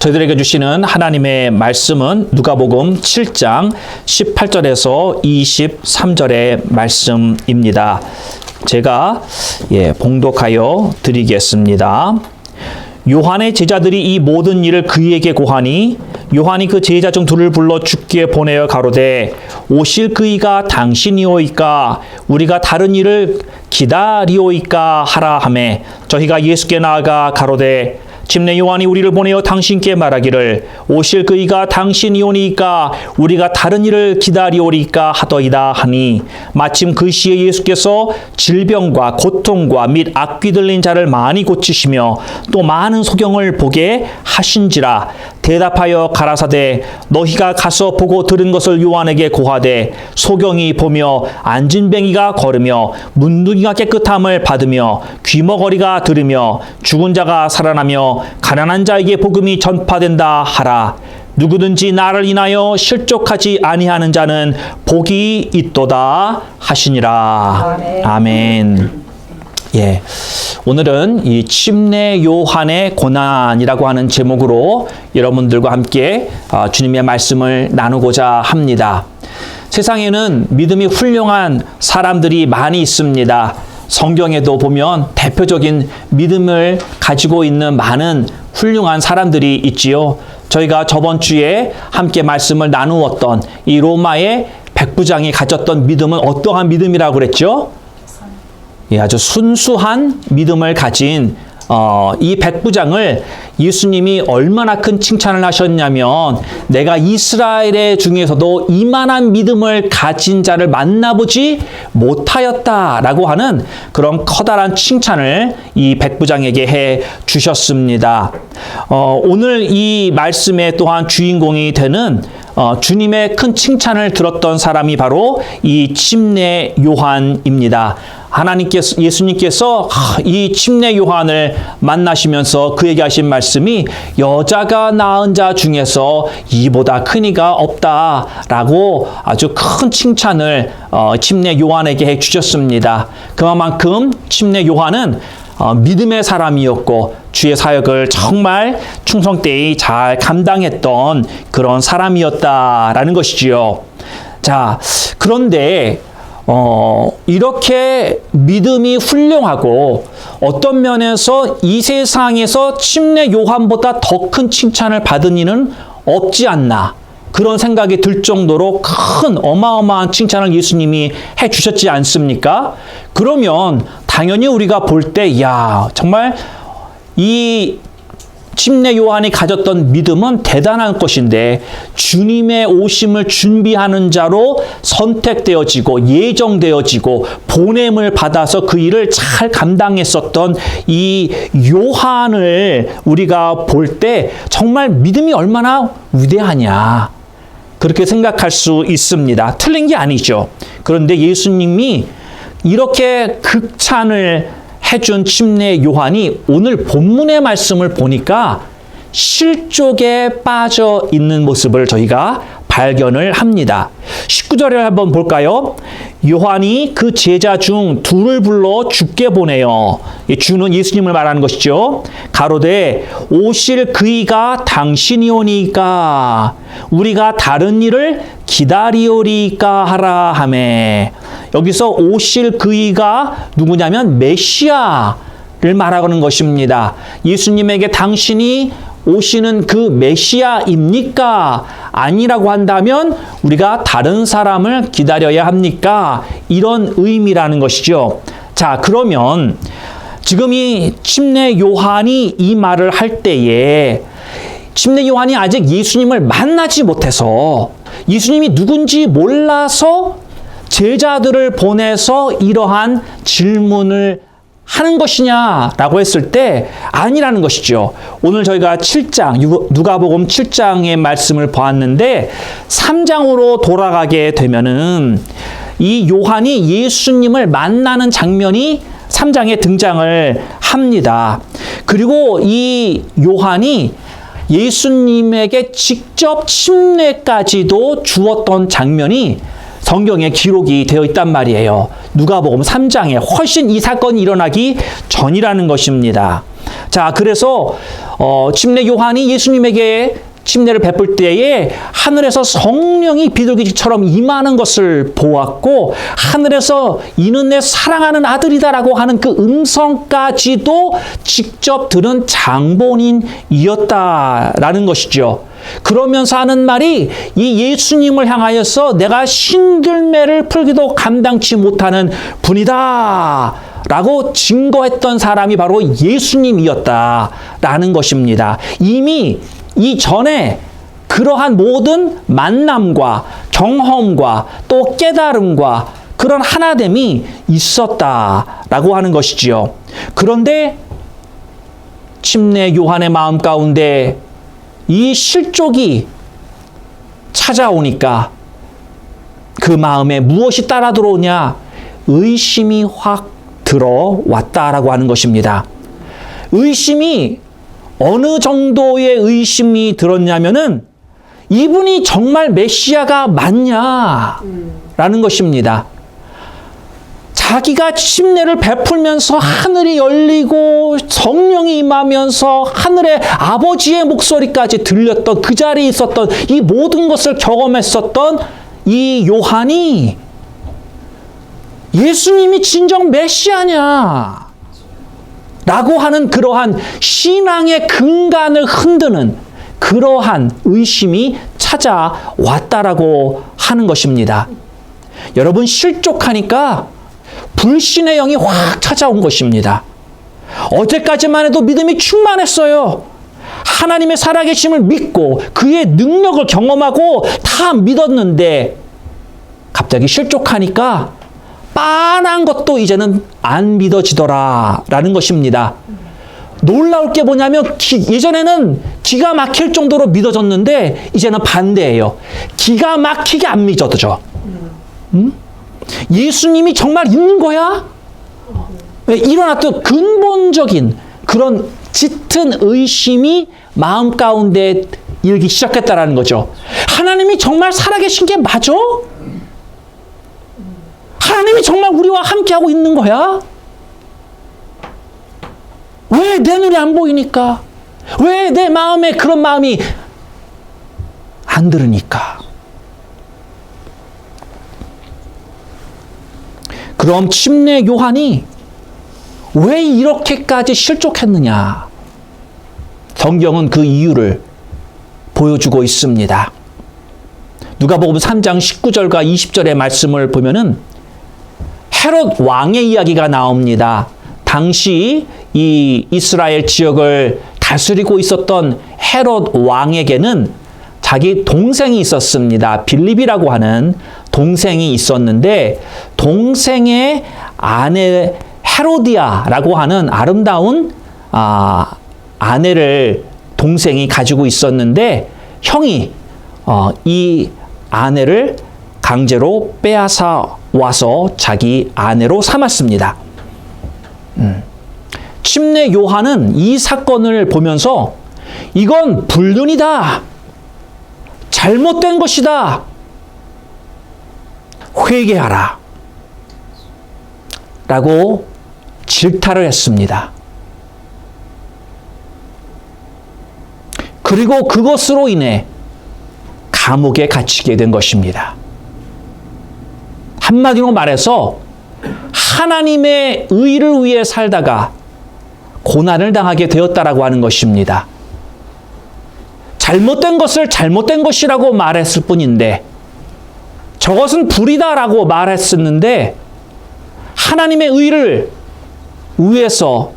저희들에게 주시는 하나님의 말씀은 누가복음 7장 18절에서 23절의 말씀입니다. 제가 봉독하여 드리겠습니다. 요한의 제자들이 이 모든 일을 그에게 고하니 요한이 그 제자 중 둘을 불러 주께 보내어 가로되 오실 그이가 당신이오이까 우리가 다른 일을 기다리오이까 하라 하매 저희가 예수께 나아가 가로되 침례 요한이 우리를 보내어 당신께 말하기를 오실 그이가 당신이오니까 우리가 다른 일을 기다리오리까 하더이다 하니 마침 그 시에 예수께서 질병과 고통과 및 악귀 들린 자를 많이 고치시며 또 많은 소경을 보게 하신지라 대답하여 가라사대 너희가 가서 보고 들은 것을 요한에게 고하되 소경이 보며 안진뱅이가 걸으며 문둥이가 깨끗함을 받으며 귀머거리가 들으며 죽은 자가 살아나며 가난한 자에게 복음이 전파된다 하라. 누구든지 나를 인하여 실족하지 아니하는 자는 복이 있도다 하시니라. 아멘. 오늘은 이 침례 요한의 고난이라고 하는 제목으로 여러분들과 함께 주님의 말씀을 나누고자 합니다. 세상에는 믿음이 훌륭한 사람들이 많이 있습니다. 성경에도 보면 대표적인 믿음을 가지고 있는 많은 훌륭한 사람들이 있지요. 저희가 저번 주에 함께 말씀을 나누었던 이 로마의 백부장이 가졌던 믿음은 어떠한 믿음이라고 그랬죠? 아주 순수한 믿음을 가진 이 백부장을 예수님이 얼마나 큰 칭찬을 하셨냐면 내가 이스라엘 중에서도 이만한 믿음을 가진 자를 만나보지 못하였다라고 하는 그런 커다란 칭찬을 이 백부장에게 해 주셨습니다. 오늘 이 말씀의 또한 주인공이 되는 주님의 큰 칭찬을 들었던 사람이 바로 이 침례 요한입니다. 예수님께서 이 침례 요한을 만나시면서 그에게 하신 말씀이 여자가 낳은 자 중에서 이보다 큰 이가 없다라고 아주 큰 칭찬을 침례 요한에게 해 주셨습니다. 그만큼 침례 요한은 믿음의 사람이었고 주의 사역을 정말 충성되이 잘 감당했던 그런 사람이었다라는 것이지요. 자, 그런데 이렇게 믿음이 훌륭하고 어떤 면에서 이 세상에서 침례 요한보다 더 큰 칭찬을 받은 이는 없지 않나 그런 생각이 들 정도로 큰 어마어마한 칭찬을 예수님이 해 주셨지 않습니까? 그러면 당연히 우리가 볼 때 정말 이 침례 요한이 가졌던 믿음은 대단한 것인데 주님의 오심을 준비하는 자로 선택되어지고 예정되어지고 보냄을 받아서 그 일을 잘 감당했었던 이 요한을 우리가 볼 때 정말 믿음이 얼마나 위대하냐 그렇게 생각할 수 있습니다. 틀린 게 아니죠. 그런데 예수님이 이렇게 극찬을 해준 침례 요한이 오늘 본문의 말씀을 보니까 실족에 빠져 있는 모습을 저희가 발견을 합니다. 19절을 한번 볼까요? 요한이 그 제자 중 둘을 불러 주께 보내요. 주는 예수님을 말하는 것이죠. 가로되 오실 그이가 당신이오니까 우리가 다른 일을 기다리오리까 하라 하매 여기서 오실 그이가 누구냐면 메시아를 말하는 것입니다. 예수님에게 당신이 오시는 그 메시아입니까? 아니라고 한다면 우리가 다른 사람을 기다려야 합니까? 이런 의미라는 것이죠. 자, 그러면 지금 이 침례 요한이 이 말을 할 때에 침례 요한이 아직 예수님을 만나지 못해서 예수님이 누군지 몰라서 제자들을 보내서 이러한 질문을 하는 것이냐라고 했을 때 아니라는 것이죠. 오늘 저희가 7장, 누가복음 7장의 말씀을 보았는데 3장으로 돌아가게 되면은 이 요한이 예수님을 만나는 장면이 3장에 등장을 합니다. 그리고 이 요한이 예수님에게 직접 침례까지도 주었던 장면이 성경에 기록이 되어 있단 말이에요. 누가복음 3장에 훨씬 이 사건이 일어나기 전이라는 것입니다. 자, 그래서 침례 요한이 예수님에게 침례를 베풀 때에 하늘에서 성령이 비둘기처럼 임하는 것을 보았고, 하늘에서 이는 내 사랑하는 아들이다라고 하는 그 음성까지도 직접 들은 장본인이었다라는 것이죠. 그러면서 하는 말이 이 예수님을 향하여서 내가 신들매를 풀기도 감당치 못하는 분이다 라고 증거했던 사람이 바로 예수님이었다라는 것입니다. 이미 이전에 그러한 모든 만남과 경험과 또 깨달음과 그런 하나됨이 있었다라고 하는 것이지요. 그런데 침례 요한의 마음 가운데 이 실족이 찾아오니까 그 마음에 무엇이 따라 들어오냐? 의심이 확 들어왔다라고 하는 것입니다. 의심이 어느 정도의 의심이 들었냐면은 이분이 정말 메시아가 맞냐라는 것입니다. 자기가 침례를 베풀면서 하늘이 열리고 성령이 임하면서 하늘의 아버지의 목소리까지 들렸던 그 자리에 있었던 이 모든 것을 경험했었던 이 요한이 예수님이 진정 메시아냐 라고 하는 그러한 신앙의 근간을 흔드는 그러한 의심이 찾아왔다라고 하는 것입니다. 여러분, 실족하니까 불신의 영이 확 찾아온 것입니다. 어제까지만 해도 믿음이 충만했어요. 하나님의 살아계심을 믿고 그의 능력을 경험하고 다 믿었는데 갑자기 실족하니까 빤한 것도 이제는 안 믿어지더라 라는 것입니다. 놀라울 게 뭐냐면 예전에는 기가 막힐 정도로 믿어졌는데 이제는 반대예요. 기가 막히게 안 믿어져. 예수님이 정말 있는 거야? 일어났던 근본적인 그런 짙은 의심이 마음 가운데 일기 시작했다라는 거죠. 하나님이 정말 살아계신 게 맞아? 하나님이 정말 우리와 함께하고 있는 거야? 왜 내 눈에 안 보이니까? 왜 내 마음에 그런 마음이 안 들으니까? 그럼 침례 요한이 왜 이렇게까지 실족했느냐? 성경은 그 이유를 보여주고 있습니다. 누가복음 3장 19절과 20절의 말씀을 보면은 헤롯 왕의 이야기가 나옵니다. 당시 이 이스라엘 지역을 다스리고 있었던 헤롯 왕에게는 자기 동생이 있었습니다. 빌립이라고 하는 동생이 있었는데 동생의 아내 헤로디아라고 하는 아름다운 아내를 동생이 가지고 있었는데 형이 이 아내를 강제로 빼앗아 와서 자기 아내로 삼았습니다. 침례 요한은 이 사건을 보면서 이건 불륜이다. 잘못된 것이다. 회개하라. 라고 질타를 했습니다. 그리고 그것으로 인해 감옥에 갇히게 된 것입니다. 한마디로 말해서 하나님의 의를 위해 살다가 고난을 당하게 되었다라고 하는 것입니다. 잘못된 것을 잘못된 것이라고 말했을 뿐인데 저것은 불이다라고 말했었는데 하나님의 의를 위해서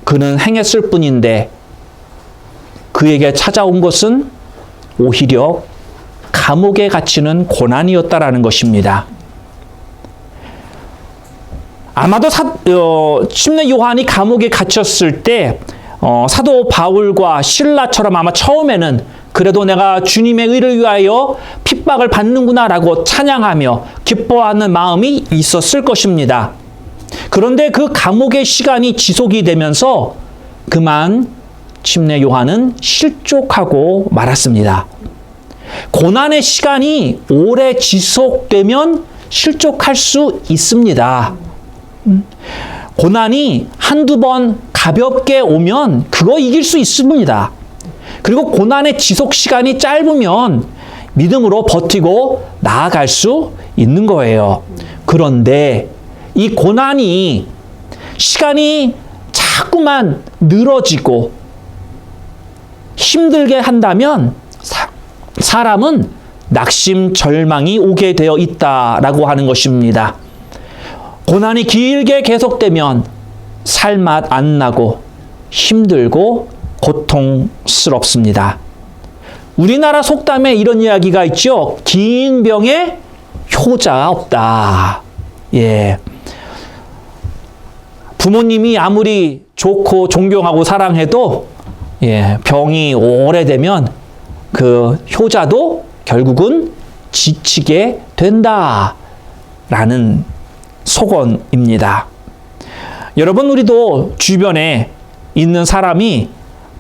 그는 행했을 뿐인데 그에게 찾아온 것은 오히려 감옥에 갇히는 고난이었다라는 것입니다. 아마도 침례 요한이 감옥에 갇혔을 때 사도 바울과 실라처럼 아마 처음에는 그래도 내가 주님의 의를 위하여 핍박을 받는구나라고 찬양하며 기뻐하는 마음이 있었을 것입니다. 그런데 그 감옥의 시간이 지속이 되면서 그만 침례 요한은 실족하고 말았습니다. 고난의 시간이 오래 지속되면 실족할 수 있습니다. 고난이 한두 번 가볍게 오면 그거 이길 수 있습니다. 그리고 고난의 지속 시간이 짧으면 믿음으로 버티고 나아갈 수 있는 거예요. 그런데 이 고난이 시간이 자꾸만 늘어지고 힘들게 한다면 사람은 낙심, 절망이 오게 되어 있다라고 하는 것입니다. 고난이 길게 계속되면 살맛 안 나고 힘들고 고통스럽습니다. 우리나라 속담에 이런 이야기가 있죠. 긴 병에 효자가 없다. 예. 부모님이 아무리 좋고 존경하고 사랑해도 병이 오래되면 그 효자도 결국은 지치게 된다라는 속언입니다. 여러분, 우리도 주변에 있는 사람이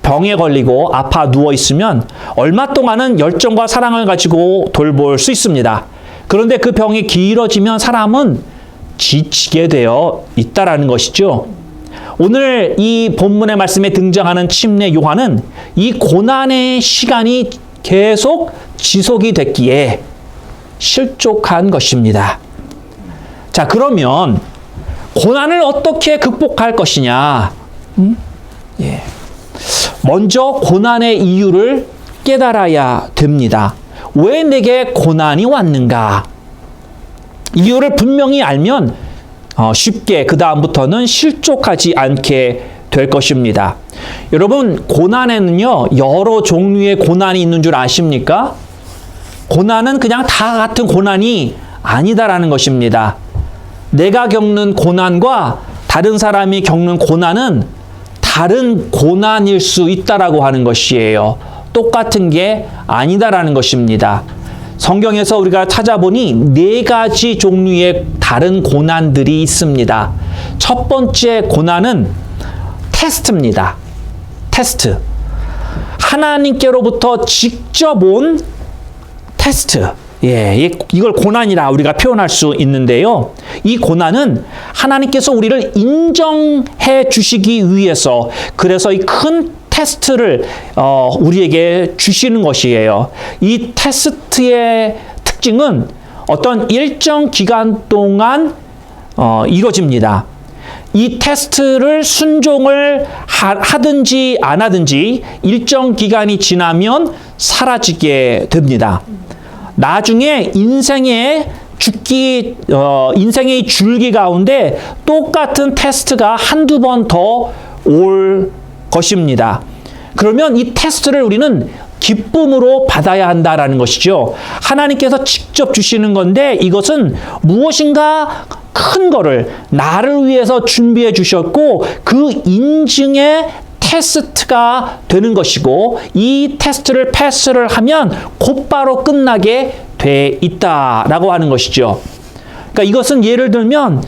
병에 걸리고 아파 누워 있으면 얼마 동안은 열정과 사랑을 가지고 돌볼 수 있습니다. 그런데 그 병이 길어지면 사람은 지치게 되어 있다라는 것이죠. 오늘 이 본문의 말씀에 등장하는 침례 요한은 이 고난의 시간이 계속 지속이 됐기에 실족한 것입니다. 자, 그러면 고난을 어떻게 극복할 것이냐? 먼저 고난의 이유를 깨달아야 됩니다. 왜 내게 고난이 왔는가? 이유를 분명히 알면 쉽게 그 다음부터는 실족하지 않게 될 것입니다. 여러분, 고난에는요 여러 종류의 고난이 있는 줄 아십니까? 고난은 그냥 다 같은 고난이 아니다라는 것입니다. 내가 겪는 고난과 다른 사람이 겪는 고난은 다른 고난일 수 있다라고 하는 것이에요. 똑같은 게 아니다라는 것입니다. 성경에서 우리가 찾아보니 4가지 종류의 다른 고난들이 있습니다. 첫 번째 고난은 테스트입니다. 테스트. 하나님께로부터 직접 온 테스트. 이걸 고난이라 우리가 표현할 수 있는데요. 이 고난은 하나님께서 우리를 인정해 주시기 위해서, 그래서 이 큰 테스트를 우리에게 주시는 것이에요. 이 테스트의 특징은 어떤 일정 기간 동안 이루어집니다. 이 테스트를 순종을 하든지 안 하든지 일정 기간이 지나면 사라지게 됩니다. 나중에 인생의 줄기 가운데 똑같은 테스트가 한두 번 더 올 것입니다. 그러면 이 테스트를 우리는 기쁨으로 받아야 한다라는 것이죠. 하나님께서 직접 주시는 건데 이것은 무엇인가 큰 거를 나를 위해서 준비해 주셨고 그 인증의 테스트가 되는 것이고 이 테스트를 패스를 하면 곧바로 끝나게 돼 있다라고 하는 것이죠. 그러니까 이것은 예를 들면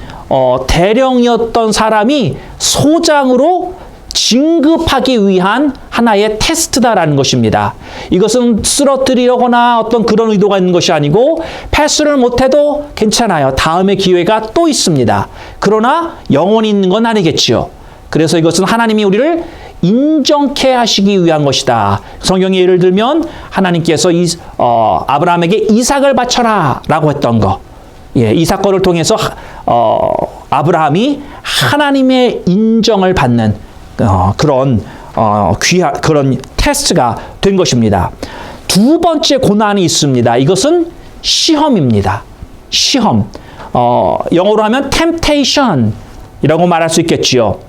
대령이었던 사람이 소장으로 진급하기 위한 하나의 테스트다라는 것입니다. 이것은 쓰러뜨리려거나 어떤 그런 의도가 있는 것이 아니고 패스를 못해도 괜찮아요. 다음에 기회가 또 있습니다. 그러나 영원히 있는 건 아니겠지요. 그래서 이것은 하나님이 우리를 인정케 하시기 위한 것이다. 성경에 예를 들면 하나님께서 아브라함에게 이삭을 바쳐라 라고 했던 거. 이 사건을 통해서 아브라함이 하나님의 인정을 받는 그런 테스트가 된 것입니다. 두 번째 고난이 있습니다. 이것은 시험입니다. 시험. 영어로 하면 temptation 이라고 말할 수 있겠지요.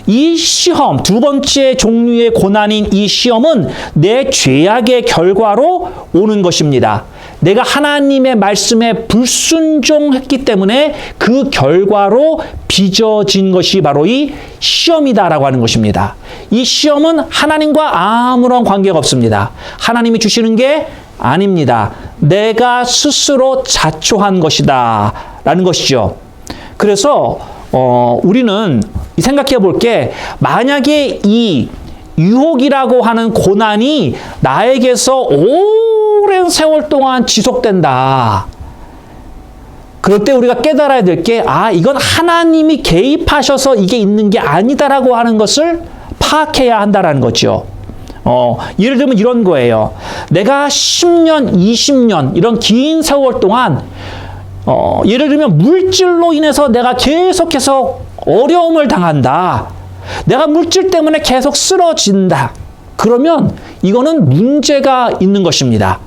이 시험, 두 번째 종류의 고난인 이 시험은 내 죄악의 결과로 오는 것입니다. 내가 하나님의 말씀에 불순종했기 때문에 그 결과로 빚어진 것이 바로 이 시험이다라고 하는 것입니다. 이 시험은 하나님과 아무런 관계가 없습니다. 하나님이 주시는 게 아닙니다. 내가 스스로 자초한 것이다 라는 것이죠. 그래서 우리는 생각해 볼 게 만약에 이 유혹이라고 하는 고난이 나에게서 오랜 세월 동안 지속된다. 그럴 때 우리가 깨달아야 될 게, 이건 하나님이 개입하셔서 이게 있는 게 아니다라고 하는 것을 파악해야 한다라는 거죠. 예를 들면 이런 거예요. 내가 10년, 20년 이런 긴 세월 동안 예를 들면 물질로 인해서 내가 계속해서 어려움을 당한다. 내가 물질 때문에 계속 쓰러진다. 그러면 이거는 문제가 있는 것입니다.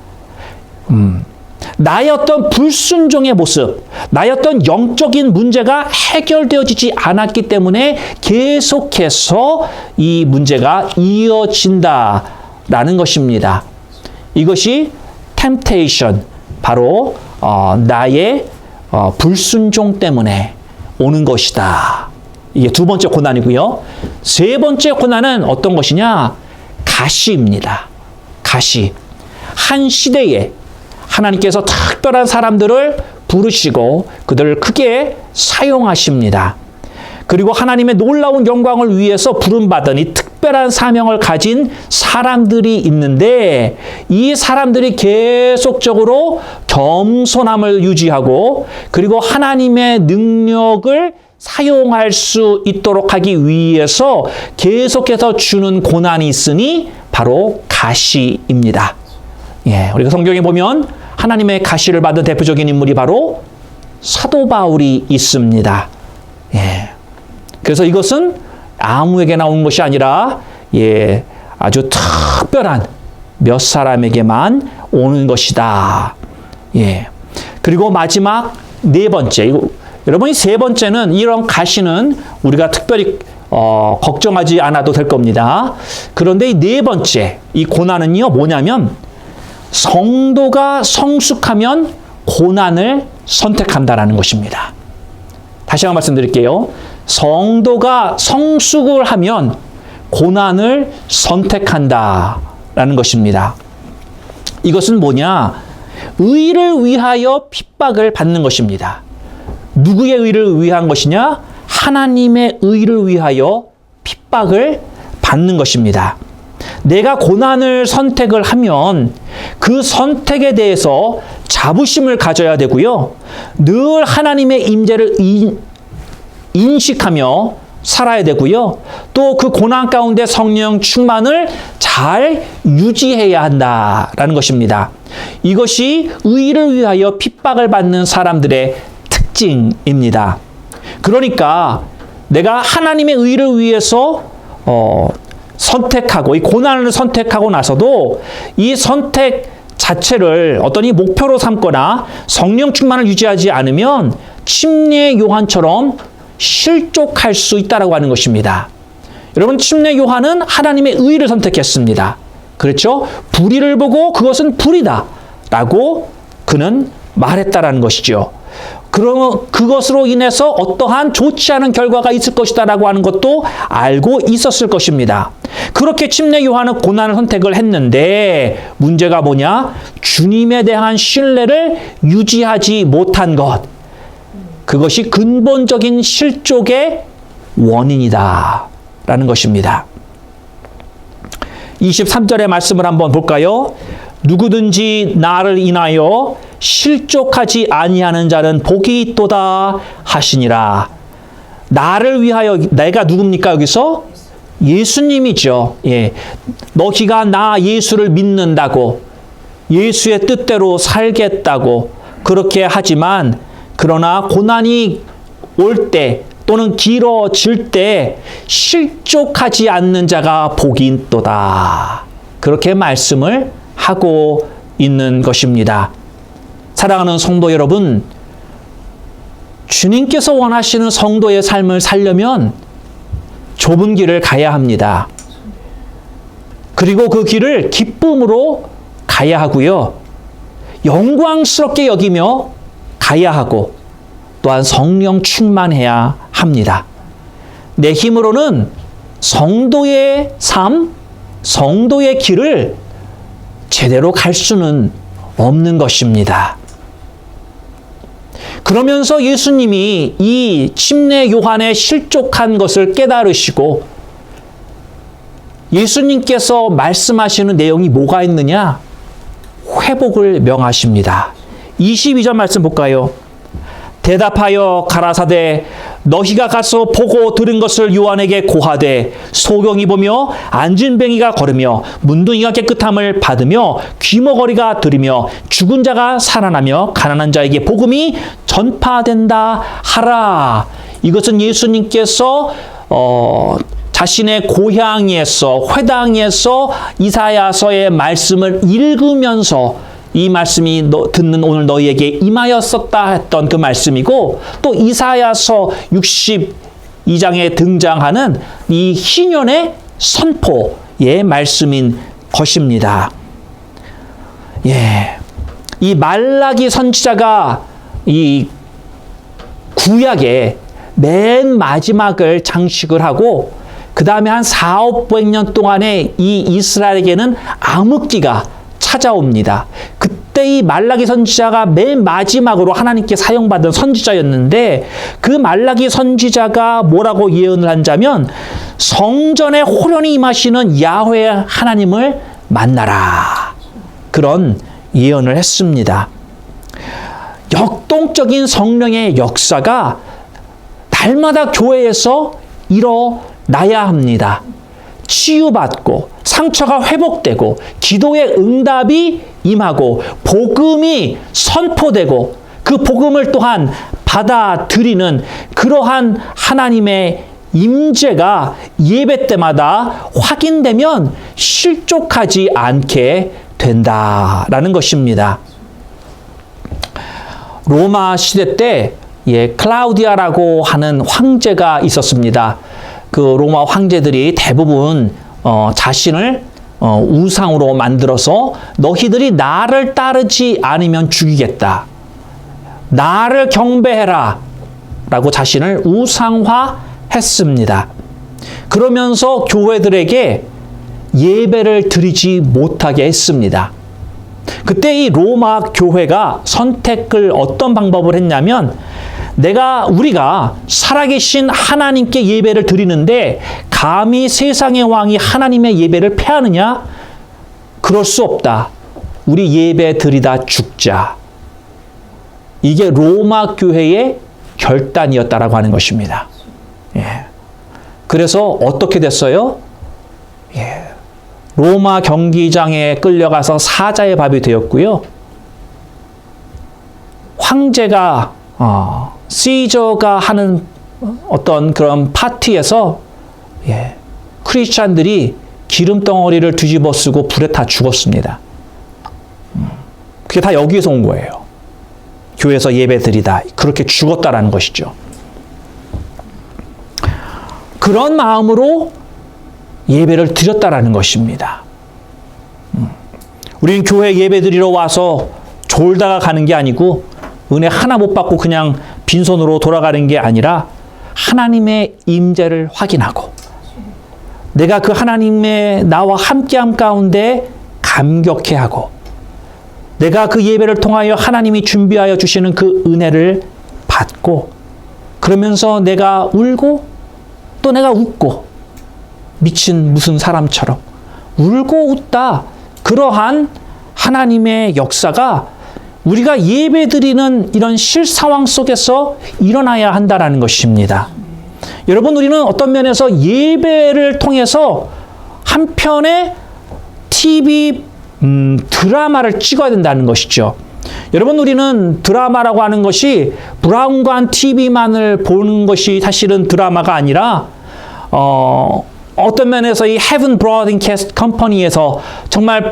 나의 어떤 불순종의 모습, 나의 어떤 영적인 문제가 해결되어지지 않았기 때문에 계속해서 이 문제가 이어진다라는 것입니다. 이것이 temptation, 바로 나의 불순종 때문에 오는 것이다. 이게 두 번째 고난이고요. 세 번째 고난은 어떤 것이냐? 가시입니다. 가시. 한 시대에 하나님께서 특별한 사람들을 부르시고 그들을 크게 사용하십니다. 그리고 하나님의 놀라운 영광을 위해서 부름받은 이 특별한 사명을 가진 사람들이 있는데, 이 사람들이 계속적으로 겸손함을 유지하고 그리고 하나님의 능력을 사용할 수 있도록 하기 위해서 계속해서 주는 고난이 있으니 바로 가시입니다. 우리가 성경에 보면 하나님의 가시를 받은 대표적인 인물이 바로 사도 바울이 있습니다. 그래서 이것은 아무에게나 오는 것이 아니라 아주 특별한 몇 사람에게만 오는 것이다. 그리고 마지막 네 번째, 여러분 이 세 번째는, 이런 가시는 우리가 특별히 걱정하지 않아도 될 겁니다. 그런데 이 네 번째, 이 고난은요 뭐냐면, 성도가 성숙하면 고난을 선택한다라는 것입니다. 다시 한번 말씀드릴게요. 성도가 성숙을 하면 고난을 선택한다라는 것입니다. 이것은 뭐냐? 의를 위하여 핍박을 받는 것입니다. 누구의 의를 위한 것이냐? 하나님의 의를 위하여 핍박을 받는 것입니다. 내가 고난을 선택을 하면 그 선택에 대해서 자부심을 가져야 되고요. 늘 하나님의 임재를 인식하며 살아야 되고요. 또 그 고난 가운데 성령 충만을 잘 유지해야 한다라는 것입니다. 이것이 의를 위하여 핍박을 받는 사람들의 특징입니다. 그러니까 내가 하나님의 의를 위해서 선택하고 이 고난을 선택하고 나서도 이 선택 자체를 어떤 이 목표로 삼거나 성령 충만을 유지하지 않으면 침례 요한처럼 실족할 수 있다라고 하는 것입니다. 여러분, 침례 요한은 하나님의 의를 선택했습니다. 그렇죠? 불의를 보고 그것은 불이다 라고 그는 말했다라는 것이죠. 그것으로 인해서 어떠한 좋지 않은 결과가 있을 것이다 라고 하는 것도 알고 있었을 것입니다. 그렇게 침례 요한은 고난을 선택을 했는데, 문제가 뭐냐? 주님에 대한 신뢰를 유지하지 못한 것. 그것이 근본적인 실족의 원인이다 라는 것입니다. 23절의 말씀을 한번 볼까요? 누구든지 나를 인하여 실족하지 아니하는 자는 복이 있도다 하시니라. 나를 위하여, 내가 누굽니까 여기서? 예수님이죠. 너희가 나 예수를 믿는다고, 예수의 뜻대로 살겠다고 그렇게 하지만, 그러나 고난이 올 때 또는 길어질 때 실족하지 않는 자가 복이 있도다. 그렇게 말씀을 하고 있는 것입니다. 사랑하는 성도 여러분, 주님께서 원하시는 성도의 삶을 살려면 좁은 길을 가야 합니다. 그리고 그 길을 기쁨으로 가야 하고요. 영광스럽게 여기며 가야 하고, 또한 성령 충만해야 합니다. 내 힘으로는 성도의 삶, 성도의 길을 제대로 갈 수는 없는 것입니다. 그러면서 예수님이 이 침례 요한의 실족한 것을 깨달으시고 예수님께서 말씀하시는 내용이 뭐가 있느냐? 회복을 명하십니다. 22절 말씀 볼까요? 대답하여 가라사대 너희가 가서 보고 들은 것을 요한에게 고하되 소경이 보며 안진뱅이가 걸으며 문둥이가 깨끗함을 받으며 귀머거리가 들으며 죽은 자가 살아나며 가난한 자에게 복음이 전파된다 하라. 이것은 예수님께서 자신의 고향에서 회당에서 이사야서의 말씀을 읽으면서 이 말씀이 듣는 오늘 너희에게 임하였었다 했던 그 말씀이고, 또 이사야서 62장에 등장하는 이 희년의 선포의 말씀인 것입니다. 예, 이 말라기 선지자가 이 구약의 맨 마지막을 장식을 하고 그 다음에 한 400~500년 동안에 이 이스라엘에게는 암흑기가 찾아옵니다. 그때 이 말라기 선지자가 맨 마지막으로 하나님께 사용받은 선지자였는데, 그 말라기 선지자가 뭐라고 예언을 한다면 성전에 호련히 임하시는 야훼 하나님을 만나라, 그런 예언을 했습니다. 역동적인 성령의 역사가 날마다 교회에서 일어나야 합니다. 치유받고 상처가 회복되고 기도의 응답이 임하고 복음이 선포되고 그 복음을 또한 받아들이는 그러한 하나님의 임재가 예배 때마다 확인되면 실족하지 않게 된다라는 것입니다. 로마 시대 때 클라우디아라고 하는 황제가 있었습니다. 그 로마 황제들이 대부분 자신을 우상으로 만들어서 너희들이 나를 따르지 않으면 죽이겠다, 나를 경배해라 라고 자신을 우상화했습니다. 그러면서 교회들에게 예배를 드리지 못하게 했습니다. 그때 이 로마 교회가 선택을 어떤 방법을 했냐면, 우리가 살아계신 하나님께 예배를 드리는데 감히 세상의 왕이 하나님의 예배를 패하느냐? 그럴 수 없다. 우리 예배 드리다 죽자. 이게 로마 교회의 결단이었다라고 하는 것입니다. 예. 그래서 어떻게 됐어요? 로마 경기장에 끌려가서 사자의 밥이 되었고요. 황제가 시저가 하는 어떤 그런 파티에서 크리스찬들이 기름덩어리를 뒤집어 쓰고 불에 타 죽었습니다. 그게 다 여기에서 온 거예요. 교회에서 예배드리다 그렇게 죽었다라는 것이죠. 그런 마음으로 예배를 드렸다라는 것입니다. 우리는 교회 예배드리러 와서 졸다가 가는 게 아니고 은혜 하나 못 받고 그냥 빈손으로 돌아가는 게 아니라 하나님의 임재를 확인하고 내가 그 하나님의 나와 함께함 가운데 감격해하고 내가 그 예배를 통하여 하나님이 준비하여 주시는 그 은혜를 받고 그러면서 내가 울고 또 내가 웃고 미친 무슨 사람처럼 울고 웃다, 그러한 하나님의 역사가 우리가 예배드리는 이런 실상황 속에서 일어나야 한다는 것입니다. 여러분, 우리는 어떤 면에서 예배를 통해서 한편의 TV 드라마를 찍어야 된다는 것이죠. 여러분, 우리는 드라마라고 하는 것이 브라운관 TV만을 보는 것이 사실은 드라마가 아니라 어떤 면에서 이 Heaven Broadcast Company에서 정말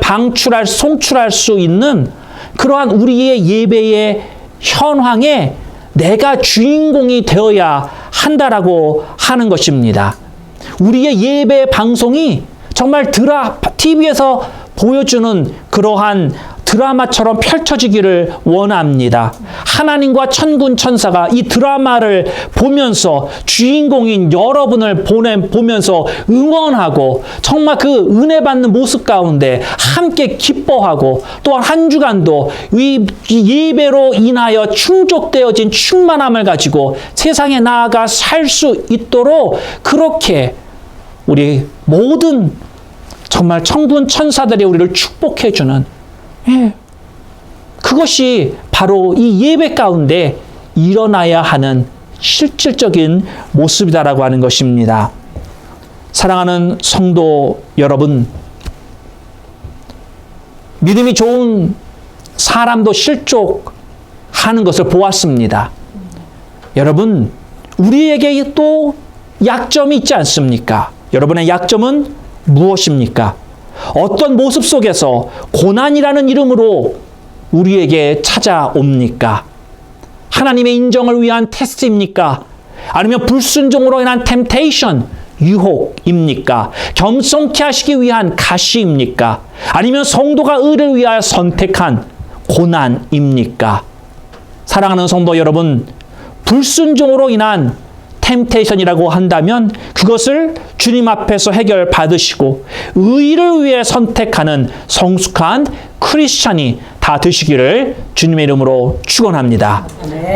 송출할 수 있는 그러한 우리의 예배의 현황에 내가 주인공이 되어야 한다라고 하는 것입니다. 우리의 예배 방송이 정말 TV에서 보여주는 그러한 드라마처럼 펼쳐지기를 원합니다. 하나님과 천군 천사가 이 드라마를 보면서 주인공인 여러분을 보면서 응원하고 정말 그 은혜 받는 모습 가운데 함께 기뻐하고 또한 한 주간도 이 예배로 인하여 충족되어진 충만함을 가지고 세상에 나아가 살 수 있도록 그렇게 우리 모든 정말 천군 천사들이 우리를 축복해주는 그것이 바로 이 예배 가운데 일어나야 하는 실질적인 모습이다라고 하는 것입니다. 사랑하는 성도 여러분, 믿음이 좋은 사람도 실족하는 것을 보았습니다. 여러분, 우리에게 또 약점이 있지 않습니까? 여러분의 약점은 무엇입니까? 어떤 모습 속에서 고난이라는 이름으로 우리에게 찾아옵니까? 하나님의 인정을 위한 테스트입니까? 아니면 불순종으로 인한 템테이션, 유혹입니까? 겸손케 하시기 위한 가시입니까? 아니면 성도가 의를 위하여 선택한 고난입니까? 사랑하는 성도 여러분, 불순종으로 인한 템테이션이라고 한다면 그것을 주님 앞에서 해결받으시고 의를 위해 선택하는 성숙한 크리스찬이 다 되시기를 주님의 이름으로 축원합니다.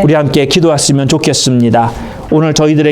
우리 함께 기도했으면 좋겠습니다. 오늘 저희들에게